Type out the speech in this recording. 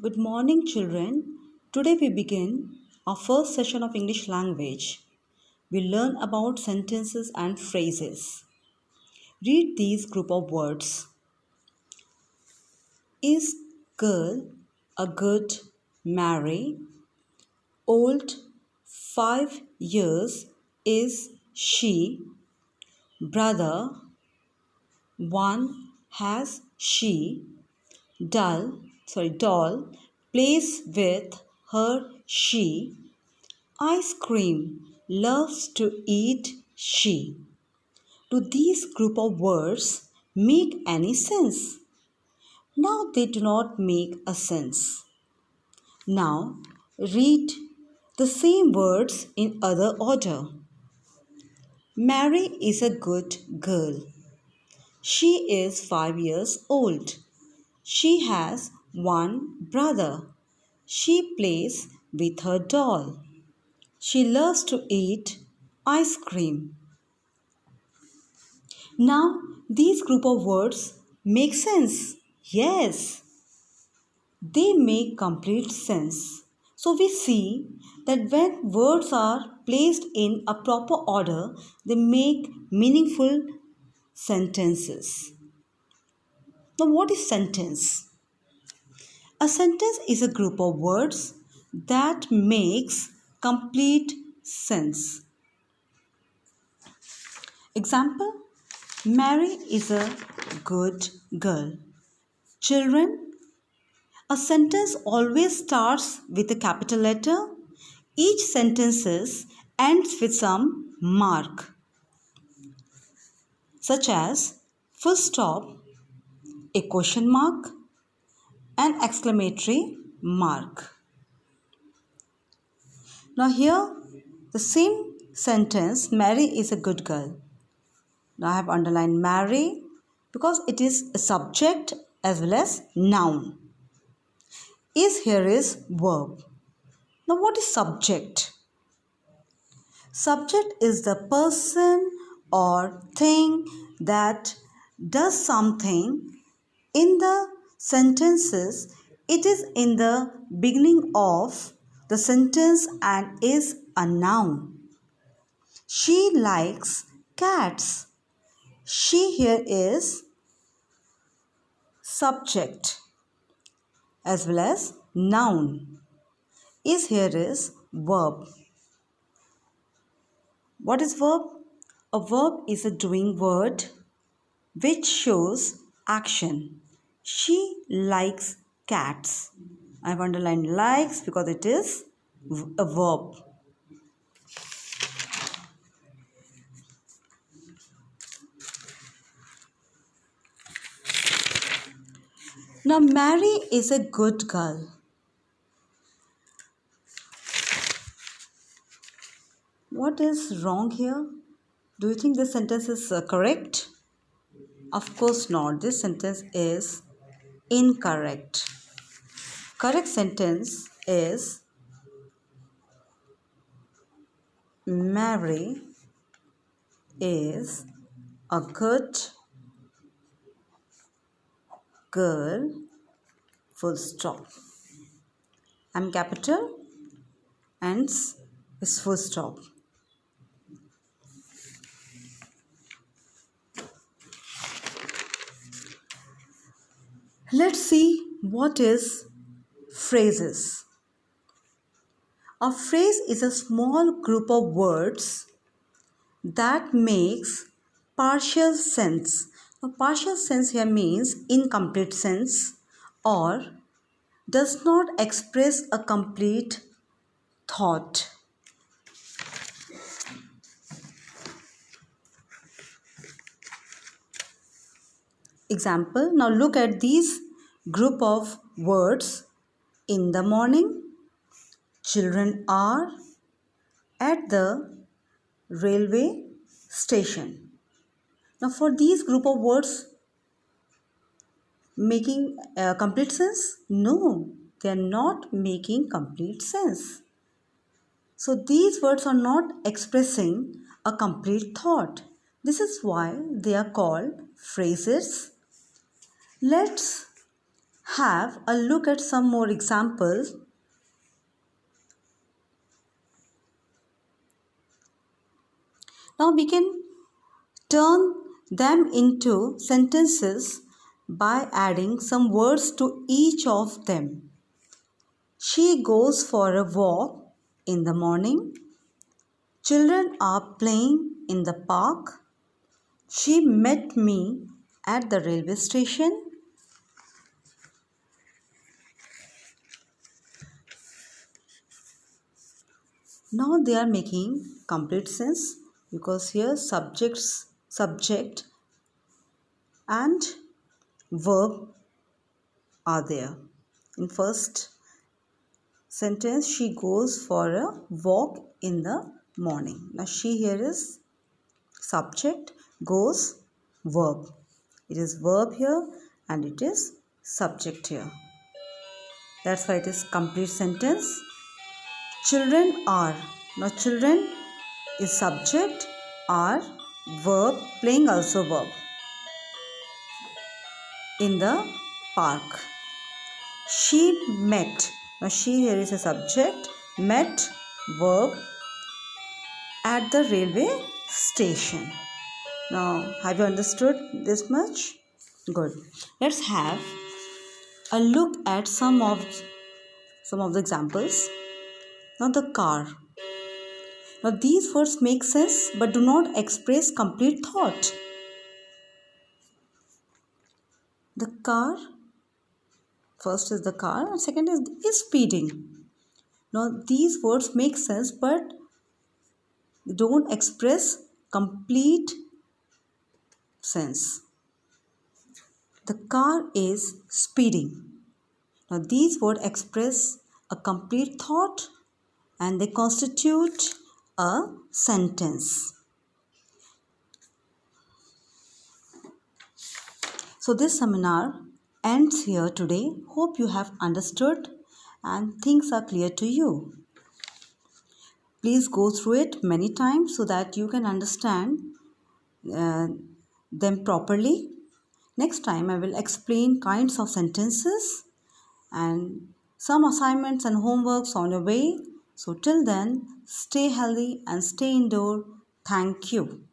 Good morning, children. Today we begin our first session of English language. We learn about sentences and phrases. Read these group of words. Is girl a good Mary? Old 5 years is she? Brother 1 has she? Doll plays with her she. Ice cream loves to eat she. Do these group of words make any sense? Now they do not make a sense. Now read the same words in other order. Mary is a good girl. She is 5 years old. She has one brother. She plays with her doll. She loves to eat ice cream. Now, these group of words make sense. Yes, they make complete sense. So, we see that when words are placed in a proper order, they make meaningful sentences. Now, what is sentence? A sentence is a group of words that makes complete sense. Example: Mary is a good girl. Children, a sentence always starts with a capital letter. Each sentence ends with some mark, such as full stop, a question mark, an exclamatory mark. Now here, the same sentence, Mary is a good girl. Now I have underlined Mary because it is a subject as well as noun. Is here is verb. Now what is subject? Subject is the person or thing that does something in the sentences. It is in the beginning of the sentence and is a noun. She likes cats. She here is subject as well as noun. Is here is verb. What is verb? A verb is a doing word which shows action. She likes cats. I have underlined likes because it is a verb. Now, Mary is a good girl. What is wrong here? Do you think this sentence is correct? Of course not. This sentence is incorrect. Correct sentence is Mary is a good girl, full stop. I'm capital and is full stop. Let's see what is phrases. A phrase is a small group of words that makes partial sense. A partial sense here means incomplete sense or does not express a complete thought. Example, now look at these group of words. In the morning, children are at the railway station. Now for these group of words making complete sense? No, they are not making complete sense. So these words are not expressing a complete thought. This is why they are called phrases. Let's have a look at some more examples. Now we can turn them into sentences by adding some words to each of them. She goes for a walk in the morning. Children are playing in the park. She met me at the railway station. Now they are making complete sense because here subject and verb are there. In first sentence, she goes for a walk in the morning. Now she here is subject, goes, verb. It is verb here and it is subject here. That's why it is complete sentence. Children are. Now children is subject, are verb, playing also verb. In the park. She met. Now she here is a subject, met, verb, at the railway station. Now have you understood this much? Good. Let's have a look at some of the examples. Now the car. Now these words make sense but do not express complete thought. The car, first is the car and second is speeding. Now these words make sense but they don't express complete sense. The car is speeding. Now these words express a complete thought and they constitute a sentence. So this seminar ends here today. Hope you have understood and things are clear to you. Please go through it many times so that you can understand them properly. Next time I will explain kinds of sentences and some assignments and homeworks on your way. So till then, stay healthy and stay indoor. Thank you.